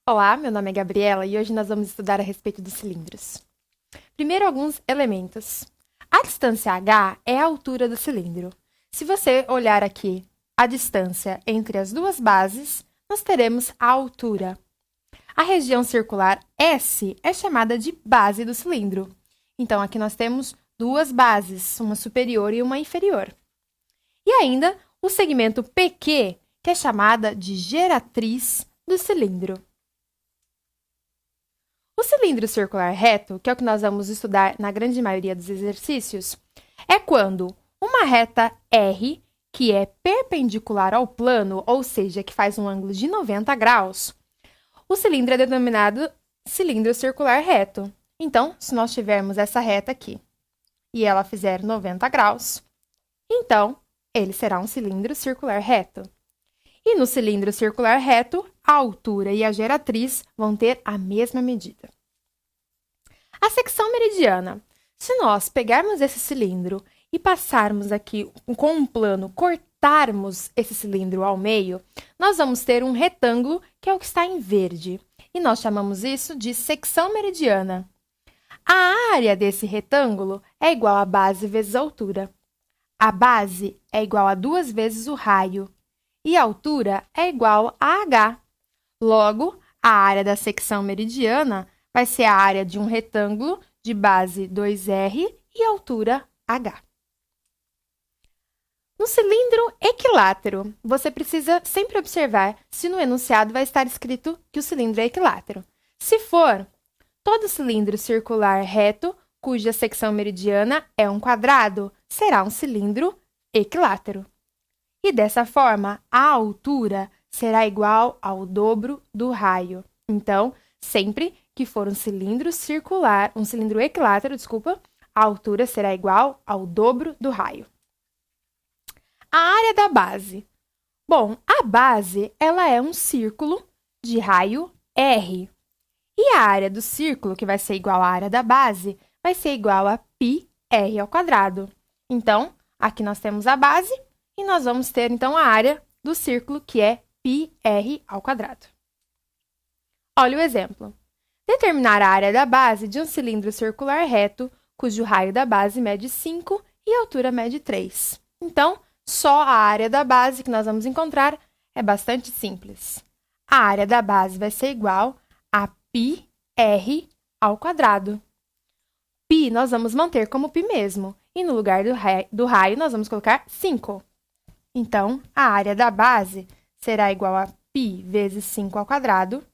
Olá, meu nome é Gabriela e hoje nós vamos estudar a respeito dos cilindros. Primeiro, alguns elementos. A distância h é a altura do cilindro. Se você olhar aqui a distância entre as duas bases, nós teremos a altura. A região circular S é chamada de base do cilindro. Então, aqui nós temos duas bases, uma superior e uma inferior. E ainda o segmento PQ, que é chamada de geratriz do cilindro. O cilindro circular reto, que é o que nós vamos estudar na grande maioria dos exercícios, é quando uma reta R, que é perpendicular ao plano, ou seja, que faz um ângulo de 90 graus, o cilindro é denominado cilindro circular reto. Então, se nós tivermos essa reta aqui e ela fizer 90 graus, então ele será um cilindro circular reto. E no cilindro circular reto, a altura e a geratriz vão ter a mesma medida. A secção meridiana. Se nós pegarmos esse cilindro e passarmos aqui com um plano, cortarmos esse cilindro ao meio, nós vamos ter um retângulo, que é o que está em verde. E nós chamamos isso de secção meridiana. A área desse retângulo é igual a base vezes a altura. A base é igual a 2 vezes o raio. E a altura é igual a h. Logo, a área da secção meridiana vai ser a área de um retângulo de base 2r e altura h. No cilindro equilátero, você precisa sempre observar se no enunciado vai estar escrito que o cilindro é equilátero. Se for, todo cilindro circular reto, cuja secção meridiana é um quadrado, será um cilindro equilátero. E dessa forma, a altura será igual ao dobro do raio. Então, sempre que for um cilindro equilátero, a altura será igual ao dobro do raio. A área da base. Bom, a base, ela é um círculo de raio R. E a área do círculo, que vai ser igual à área da base, vai ser igual a πr ao quadrado. Então, aqui nós temos a base e nós vamos ter, então, a área do círculo, que é πr ao quadrado. Olha o exemplo. Determinar a área da base de um cilindro circular reto, cujo raio da base mede 5 e a altura mede 3. Então, só a área da base que nós vamos encontrar é bastante simples. A área da base vai ser igual a πr ao quadrado. Π nós vamos manter como π mesmo, e no lugar do raio nós vamos colocar 5. Então, a área da base será igual a π vezes 5 ao quadrado.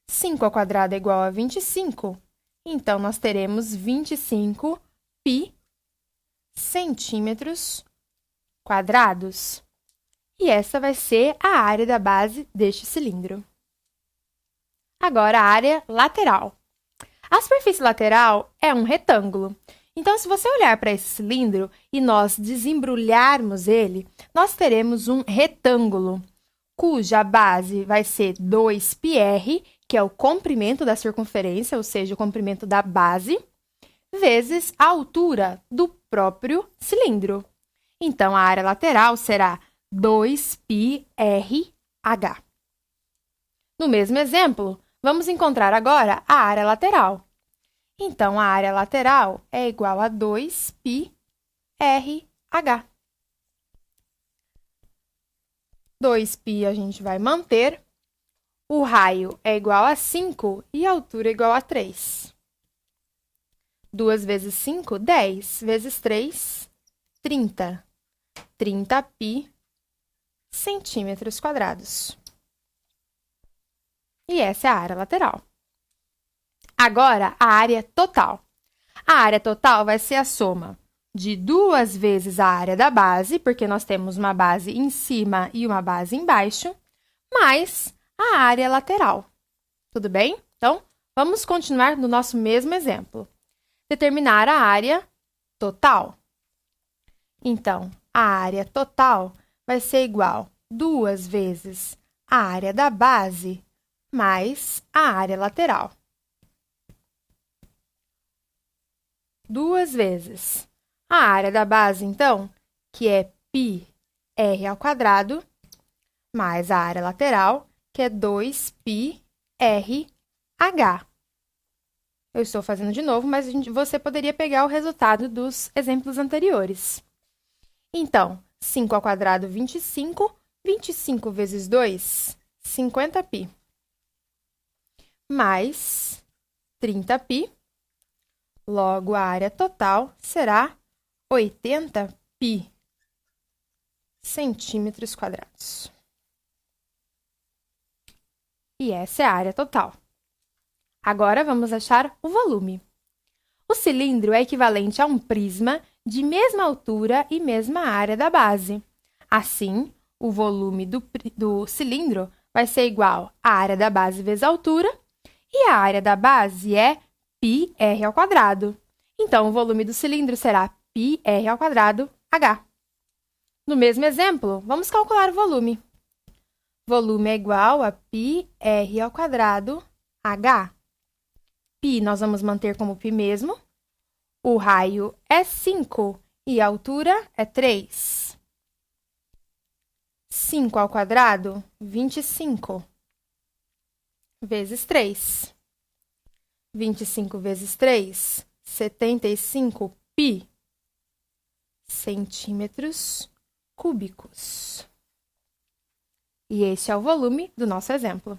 5 ao quadrado é igual a 25. Então, nós teremos 25 π centímetros quadrados. E essa vai ser a área da base deste cilindro. Agora, a área lateral. A superfície lateral é um retângulo. Então, se você olhar para esse cilindro e nós desembrulharmos ele, nós teremos um retângulo, cuja base vai ser 2πr, que é o comprimento da circunferência, ou seja, o comprimento da base, vezes a altura do próprio cilindro. Então, a área lateral será 2πrh. No mesmo exemplo, vamos encontrar agora a área lateral. Então, a área lateral é igual a 2πrh. 2π a gente vai manter. O raio é igual a 5 e a altura é igual a 3. 2 vezes 5, 10. Vezes 3, 30. 30π centímetros quadrados. E essa é a área lateral. Agora, a área total. A área total vai ser a soma de 2 vezes a área da base, porque nós temos uma base em cima e uma base embaixo, mais a área lateral. Tudo bem? Então, vamos continuar no nosso mesmo exemplo. Determinar a área total. Então, a área total vai ser igual a 2 vezes a área da base mais a área lateral. 2 vezes a área da base, então, que é πr ao quadrado, mais a área lateral, que é 2πrh. Eu estou fazendo de novo, mas você poderia pegar o resultado dos exemplos anteriores. Então, 5 ao quadrado, 25. 25 vezes 2, 50π. Mais 30π. Logo, a área total será 80π centímetros quadrados. E essa é a área total. Agora, vamos achar o volume. O cilindro é equivalente a um prisma de mesma altura e mesma área da base. Assim, o volume do cilindro vai ser igual à área da base vezes a altura, e a área da base é πr ao quadrado. Então, o volume do cilindro será πr ao quadrado h. No mesmo exemplo, vamos calcular o volume. Volume é igual a πr ao quadrado h. Π nós vamos manter como π mesmo. O raio é 5 e a altura é 3. 5 ao quadrado, 25, vezes 3. 25 vezes 3, 75π centímetros cúbicos. E esse é o volume do nosso exemplo.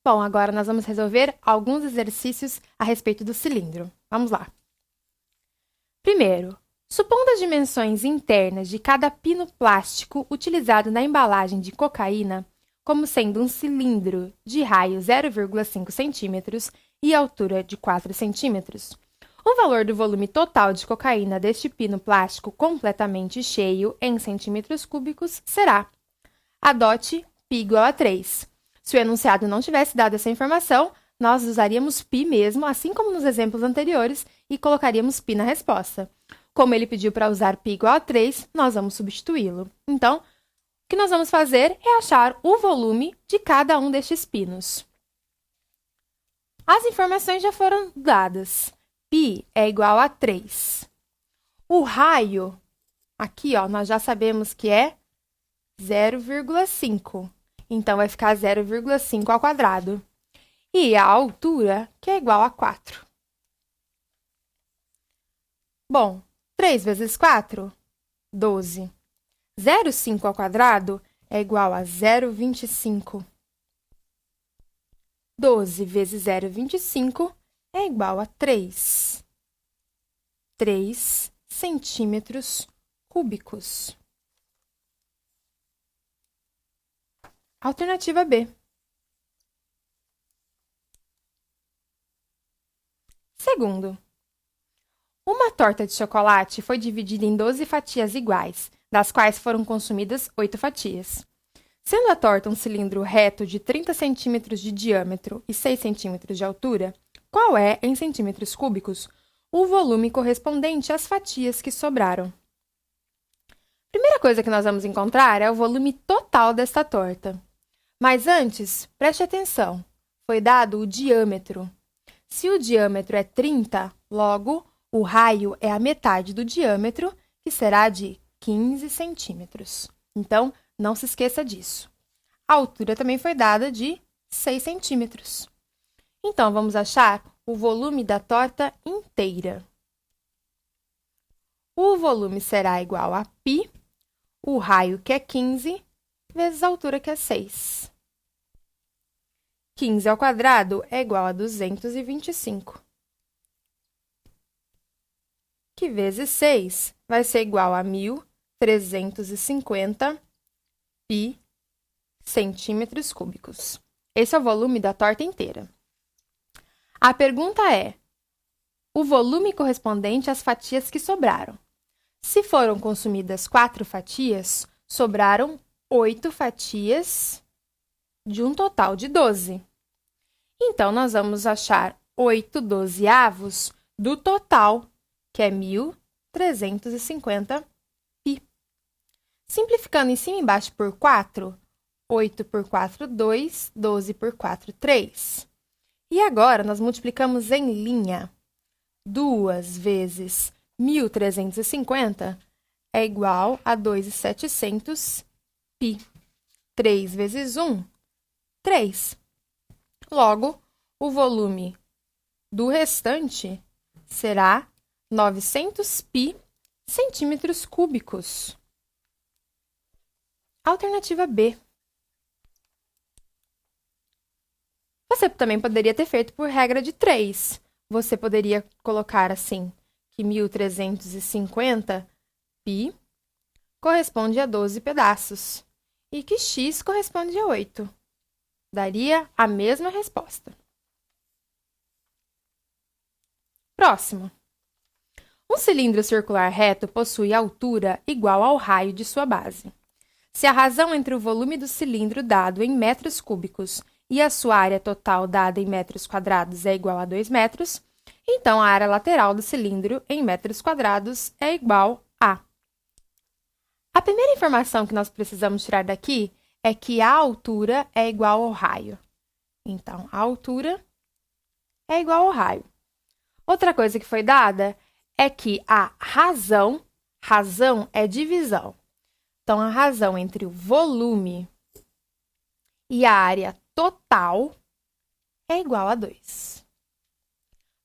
Bom, agora nós vamos resolver alguns exercícios a respeito do cilindro. Vamos lá. Primeiro, supondo as dimensões internas de cada pino plástico utilizado na embalagem de cocaína como sendo um cilindro de raio 0,5 centímetros e altura de 4 centímetros, o valor do volume total de cocaína deste pino plástico completamente cheio em centímetros cúbicos será: adote π igual a 3. Se o enunciado não tivesse dado essa informação, nós usaríamos π mesmo, assim como nos exemplos anteriores, e colocaríamos π na resposta. Como ele pediu para usar π igual a 3, nós vamos substituí-lo. Então, o que nós vamos fazer é achar o volume de cada um destes pinos. As informações já foram dadas. π é igual a 3. O raio, aqui, ó, nós já sabemos que é 0,5. Então, vai ficar 0,5 ao quadrado. E a altura, que é igual a 4. Bom, 3 vezes 4, 12. 0,5 ao quadrado é igual a 0,25. 12 vezes 0,25 é igual a 3. 3 centímetros cúbicos. Alternativa B. Segundo, uma torta de chocolate foi dividida em 12 fatias iguais, das quais foram consumidas 8 fatias. Sendo a torta um cilindro reto de 30 centímetros de diâmetro e 6 centímetros de altura, qual é, em centímetros cúbicos, o volume correspondente às fatias que sobraram? Primeira coisa que nós vamos encontrar é o volume total desta torta. Mas antes, preste atenção, foi dado o diâmetro. Se o diâmetro é 30, logo, o raio é a metade do diâmetro, que será de 15 centímetros. Então, não se esqueça disso. A altura também foi dada de 6 centímetros. Então, vamos achar o volume da torta inteira. O volume será igual a π, o raio, que é 15, vezes a altura, que é 6. 15 ao quadrado é igual a 225. Que vezes 6 vai ser igual a 1.350 π centímetros cúbicos. Esse é o volume da torta inteira. A pergunta é: o volume correspondente às fatias que sobraram. Se foram consumidas 4 fatias, sobraram 8 fatias de um total de 12. Então, nós vamos achar 8 dozeavos do total, que é 1.350 π. Simplificando em cima e embaixo por 4, 8 por 4, 2, 12 por 4, 3. E agora, nós multiplicamos em linha. 2 vezes 1.350 é igual a 2.700 π. 3 vezes 1, 3. Logo, o volume do restante será 900 pi centímetros cúbicos. Alternativa B. Você também poderia ter feito por regra de 3. Você poderia colocar assim, que 1.350 pi corresponde a 12 pedaços e que x corresponde a 8. Daria a mesma resposta. Próximo. Um cilindro circular reto possui altura igual ao raio de sua base. Se a razão entre o volume do cilindro dado em metros cúbicos e a sua área total dada em metros quadrados é igual a 2 metros, então a área lateral do cilindro em metros quadrados é igual a... A primeira informação que nós precisamos tirar daqui é que a altura é igual ao raio. Então, a altura é igual ao raio. Outra coisa que foi dada é que a razão é divisão. Então, a razão entre o volume e a área total é igual a 2.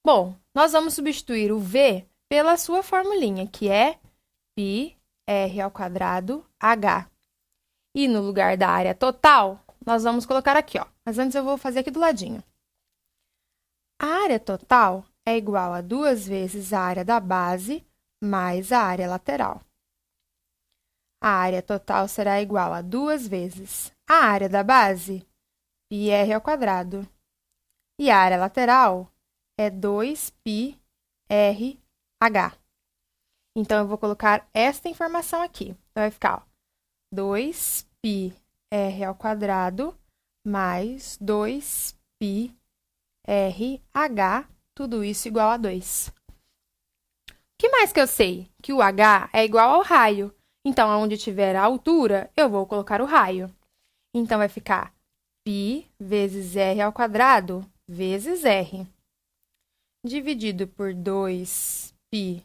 Bom, nós vamos substituir o V pela sua formulinha, que é πr ao quadrado h. E no lugar da área total, nós vamos colocar aqui, ó. Mas antes eu vou fazer aqui do ladinho. A área total é igual a 2 vezes a área da base mais a área lateral. A área total será igual a 2 vezes a área da base, πr ao quadrado. E a área lateral é 2πrh. Então, eu vou colocar esta informação aqui. Então, vai ficar, ó, 2πr ao quadrado mais 2πrh, tudo isso igual a 2. O que mais que eu sei? Que o h é igual ao raio. Então, onde tiver a altura, eu vou colocar o raio. Então, vai ficar π vezes r ao quadrado vezes r, dividido por 2πr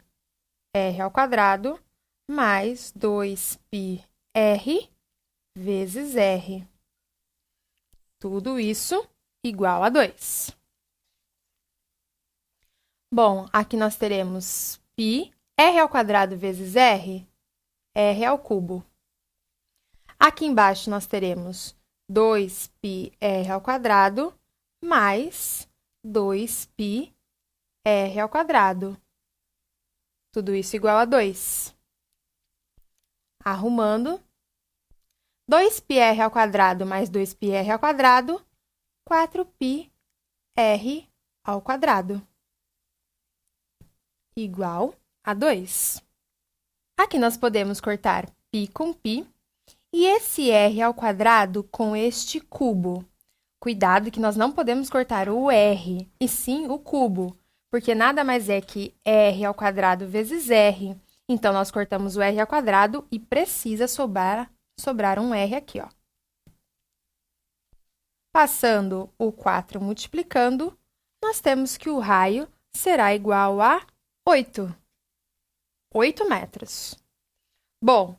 ao quadrado mais 2πr vezes r. Tudo isso igual a 2. Bom, aqui nós teremos π, r ao quadrado vezes r ao cubo. Aqui embaixo nós teremos 2πr ao quadrado mais 2πr ao quadrado. Tudo isso igual a 2. Arrumando, 2πr ao quadrado mais 2πr ao quadrado, 4πr ao quadrado, igual a 2. Aqui nós podemos cortar π com π e esse r ao quadrado com este cubo. Cuidado que nós não podemos cortar o r, e sim o cubo, porque nada mais é que r ao quadrado vezes r. Então, nós cortamos o r ao quadrado e precisa sobrar um r aqui, ó. Passando o 4 multiplicando, nós temos que o raio será igual a 8. 8 metros. Bom,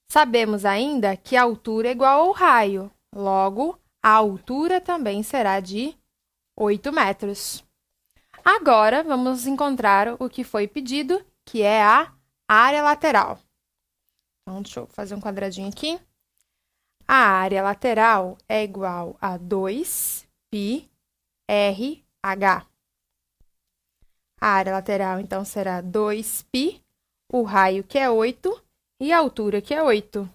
sabemos ainda que a altura é igual ao raio. Logo, a altura também será de 8 metros. Agora, vamos encontrar o que foi pedido, que é a área lateral. Então, deixa eu fazer um quadradinho aqui. A área lateral é igual a 2πrh. A área lateral, então, será 2π, o raio, que é 8, e a altura, que é 8.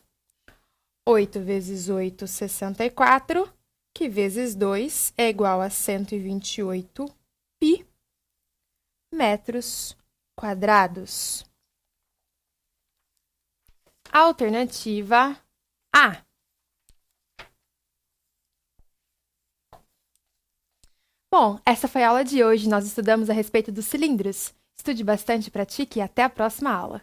8 vezes 8, 64, que vezes 2 é igual a 128 π metros quadrados. Alternativa A. Bom, essa foi a aula de hoje. Nós estudamos a respeito dos cilindros. Estude bastante, pratique e até a próxima aula.